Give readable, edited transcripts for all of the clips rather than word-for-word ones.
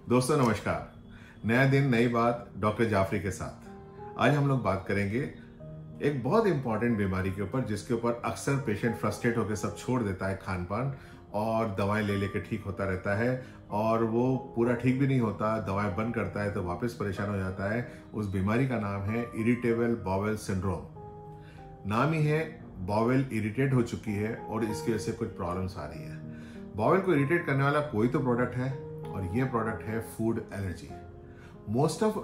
दोस्तों नमस्कार। नया दिन नई बात डॉक्टर जाफरी के साथ आज हम लोग बात करेंगे एक बहुत इंपॉर्टेंट बीमारी के ऊपर जिसके ऊपर अक्सर पेशेंट फ्रस्ट्रेट होकर सब छोड़ देता है, खान पान और दवाएं ले लेके ठीक होता रहता है और वो पूरा ठीक भी नहीं होता, दवाएं बंद करता है तो वापस परेशान हो जाता है। उस बीमारी का नाम है इरिटेबल बाउल सिंड्रोम। नाम ही है, बाउल इरिटेट हो चुकी है और इसकी वजह से कुछ प्रॉब्लम्स आ रही है। बाउल को इरिटेट करने वाला कोई तो प्रोडक्ट है और ये प्रोडक्ट है food allergy. Most of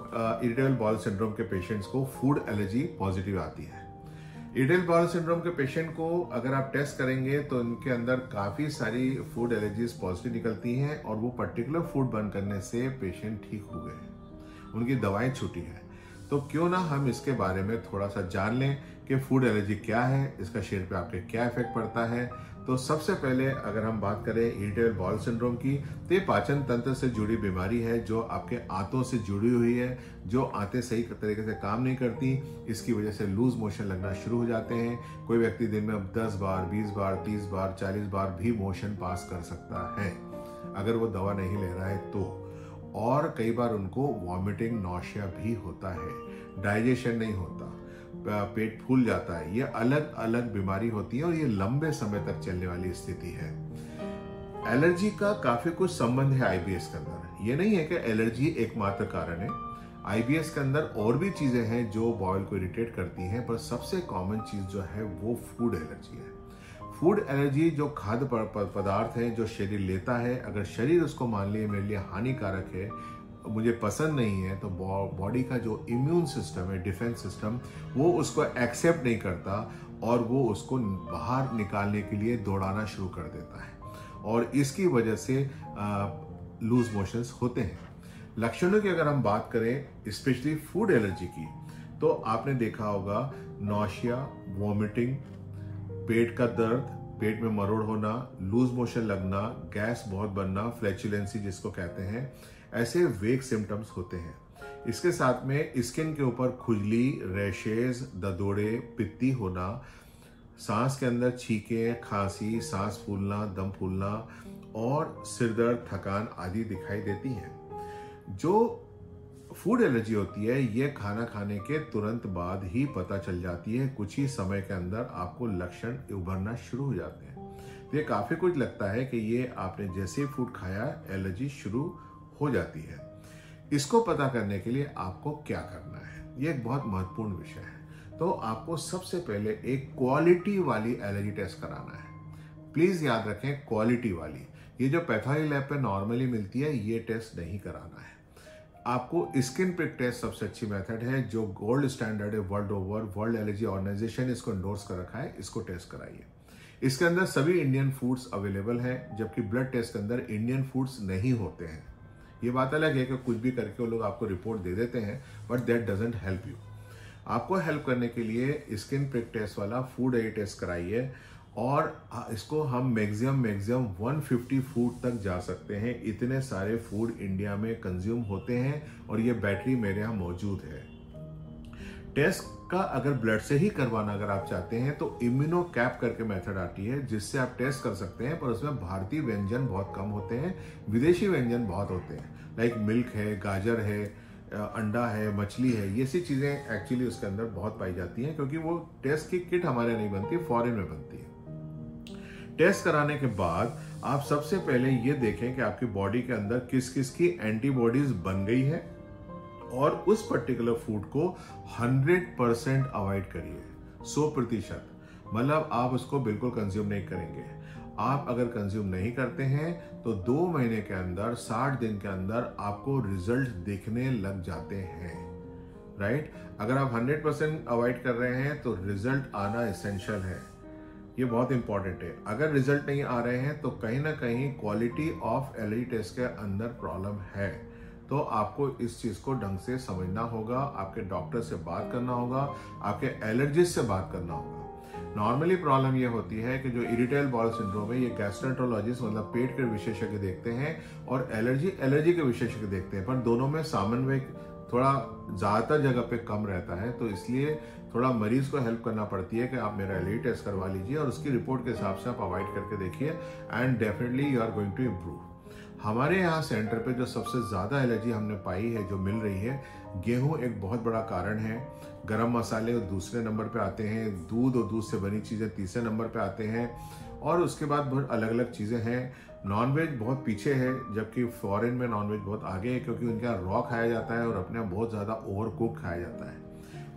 irritable bowel syndrome के पेशेंट्स को फूड एलर्जी पॉजिटिव आती है। इरिटेबल बाउल सिंड्रोम के पेशेंट को अगर आप टेस्ट करेंगे तो उनके अंदर काफी सारी फूड एलर्जीज पॉजिटिव निकलती हैं और वो पर्टिकुलर फूड बंद करने से पेशेंट ठीक हो गए हैं, उनकी दवाएं छूटी हैं। तो क्यों ना हम इसके बारे में थोड़ा सा जान लें कि फूड एलर्जी क्या है, इसका शरीर पे आपके क्या इफेक्ट पड़ता है। तो सबसे पहले अगर हम बात करें इरिटेबल बाउल सिंड्रोम की, तो ये पाचन तंत्र से जुड़ी बीमारी है जो आपके आंतों से जुड़ी हुई है। जो आंतें सही तरीके से काम नहीं करती, इसकी वजह से लूज मोशन लगना शुरू हो जाते हैं। कोई व्यक्ति दिन में 10 बार, 20 बार, 30 बार, 40 बार भी मोशन पास कर सकता है अगर वो दवा नहीं ले रहा है तो। और कई बार उनको वॉमिटिंग, नौशिया भी होता है, डाइजेशन नहीं होता, पेट फूल जाता है। ये अलग अलग बीमारी होती है और ये लंबे समय तक चलने वाली स्थिति है। एलर्जी का काफी कुछ संबंध है आईबीएस के अंदर। ये नहीं है कि एलर्जी एकमात्र कारण है। आईबीएस के अंदर और भी चीजें हैं जो बाउल को इरिटेट करती हैं, पर सबसे कॉमन चीज जो है वो फूड एलर्जी है। फूड एलर्जी जो खाद्य पदार्थ है जो शरीर लेता है, अगर शरीर उसको मान लिए मेरे लिए हानिकारक है, मुझे पसंद नहीं है, तो बॉडी का जो इम्यून सिस्टम है, डिफेंस सिस्टम, वो उसको एक्सेप्ट नहीं करता और वो उसको बाहर निकालने के लिए दौड़ाना शुरू कर देता है और इसकी वजह से लूज मोशंस होते हैं। लक्षणों की अगर हम बात करें स्पेशली फूड एलर्जी की, तो आपने देखा होगा नौशिया, वॉमिटिंग, पेट का दर्द, पेट में मरोड़ होना, लूज मोशन लगना, गैस बहुत बनना, फ्लैचुलेंसी जिसको कहते हैं, ऐसे वेग सिम्टम्स होते हैं। इसके साथ में स्किन के ऊपर खुजली, रैशेज, ददोड़े, पित्ती होना, सांस के अंदर छींके, खांसी, सांस फूलना, दम फूलना और सिरदर्द, थकान आदि दिखाई देती हैं। जो फूड एलर्जी होती है ये खाना खाने के तुरंत बाद ही पता चल जाती है। कुछ ही समय के अंदर आपको लक्षण उभरना शुरू हो जाते हैं। तो ये काफी कुछ लगता है कि ये आपने जैसे फूड खाया एलर्जी शुरू हो जाती है। इसको पता करने के लिए आपको क्या करना है, ये एक बहुत महत्वपूर्ण विषय है। तो आपको सबसे पहले एक क्वालिटी वाली एलर्जी टेस्ट कराना है। प्लीज याद रखें, क्वालिटी वाली। ये जो पैथोलॉजी लैब पे नॉर्मली मिलती है ये टेस्ट नहीं कराना है। आपको स्किन प्रिक टेस्ट सबसे अच्छी मेथड है जो गोल्ड स्टैंडर्ड है world over. World allergy organization इसको एंडोर्स कर रखा है, इसको टेस्ट कराइए। इसके अंदर सभी इंडियन फूड्स अवेलेबल हैं, जबकि ब्लड टेस्ट के अंदर इंडियन फूड्स नहीं होते हैं। ये बात अलग है कि कुछ भी करके वो लोग आपको रिपोर्ट दे देते हैं, but that doesn't help you. आपको हेल्प करने के लिए स्किन प्रिक टेस्ट वाला फूड एलर्जी टेस्ट कराइए और इसको हम मैक्सिमम 150 फूड तक जा सकते हैं। इतने सारे फूड इंडिया में कंज्यूम होते हैं और ये बैटरी मेरे यहाँ मौजूद है। टेस्ट का अगर ब्लड से ही करवाना अगर आप चाहते हैं तो इम्यूनो कैप करके मेथड आती है जिससे आप टेस्ट कर सकते हैं, पर उसमें भारतीय व्यंजन बहुत कम होते हैं, विदेशी व्यंजन बहुत होते हैं। लाइक मिल्क है, गाजर है, अंडा है, मछली है, ये सी चीजें एक्चुअली उसके अंदर बहुत पाई जाती हैं क्योंकि वो टेस्ट की किट हमारे नहीं बनती, फॉरेन में बनती है। टेस्ट कराने के बाद आप सबसे पहले ये देखें कि आपकी बॉडी के अंदर किस किस की एंटीबॉडीज बन गई है और उस पर्टिकुलर फूड को 100% अवॉइड करिए। 100%, मतलब आप उसको बिल्कुल कंज्यूम नहीं करेंगे। आप अगर कंज्यूम नहीं करते हैं तो 2 महीने के अंदर, 60 दिन के अंदर आपको रिजल्ट दिखने लग जाते हैं, राइट। अगर आप 100% अवॉइड कर रहे हैं तो रिजल्ट आना एसेंशियल है, ये बहुत इंपॉर्टेंट है। अगर रिजल्ट नहीं आ रहे हैं तो कहीं ना कहीं क्वालिटी ऑफ एलर्जी टेस्ट के अंदर प्रॉब्लम है। तो आपको इस चीज को ढंग से समझना होगा, आपके डॉक्टर से बात करना होगा, आपके एलर्जिस्ट से बात करना होगा। नॉर्मली प्रॉब्लम ये होती है कि जो इरिटेबल बाउल सिंड्रोम है ये गैस्ट्रोएंटरोलॉजिस्ट मतलब पेट के विशेषज्ञ देखते हैं और एलर्जी के विशेषज्ञ देखते हैं, पर दोनों में समन्वय थोड़ा ज्यादातर जगह पे कम रहता है। तो इसलिए थोड़ा मरीज को हेल्प करना पड़ती है कि आप मेरा एलर्जी टेस्ट करवा लीजिए और उसकी रिपोर्ट के हिसाब से आप अवॉइड करके देखिए and definitely you are going to improve. हमारे यहाँ सेंटर पे जो सबसे ज़्यादा एलर्जी हमने पाई है, जो मिल रही है, गेहूं एक बहुत बड़ा कारण है, गरम मसाले दूसरे नंबर पे आते हैं, दूध और दूध से बनी चीज़ें तीसरे नंबर पे आते हैं, और उसके बाद बहुत अलग अलग चीज़ें हैं। नॉनवेज बहुत पीछे है, जबकि फॉरेन में नॉनवेज बहुत आगे है, क्योंकि उनके यहाँ रॉ खाया जाता है और अपने यहाँ बहुत ज़्यादा ओवर कुक खाया जाता है।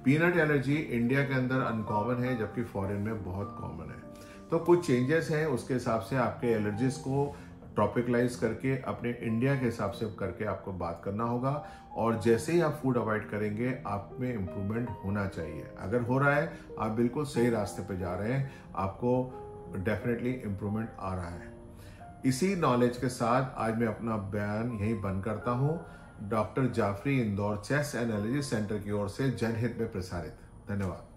पीनट एलर्जी इंडिया के अंदर अनकॉमन है, जबकि फॉरेन में बहुत कॉमन है। तो कुछ चेंजेस हैं, उसके हिसाब से आपके एलर्जीज को टॉपिकलाइज करके अपने इंडिया के हिसाब से करके आपको बात करना होगा, और जैसे ही आप फूड अवॉइड करेंगे आप में इम्प्रूवमेंट होना चाहिए। अगर हो रहा है, आप बिल्कुल सही रास्ते पे जा रहे हैं, आपको डेफिनेटली इम्प्रूवमेंट आ रहा है। इसी नॉलेज के साथ आज मैं अपना बयान यहीं बंद करता हूँ। Doctor Jafri, Indore chest and allergy centre की ओर से जनहित में प्रसारित। धन्यवाद।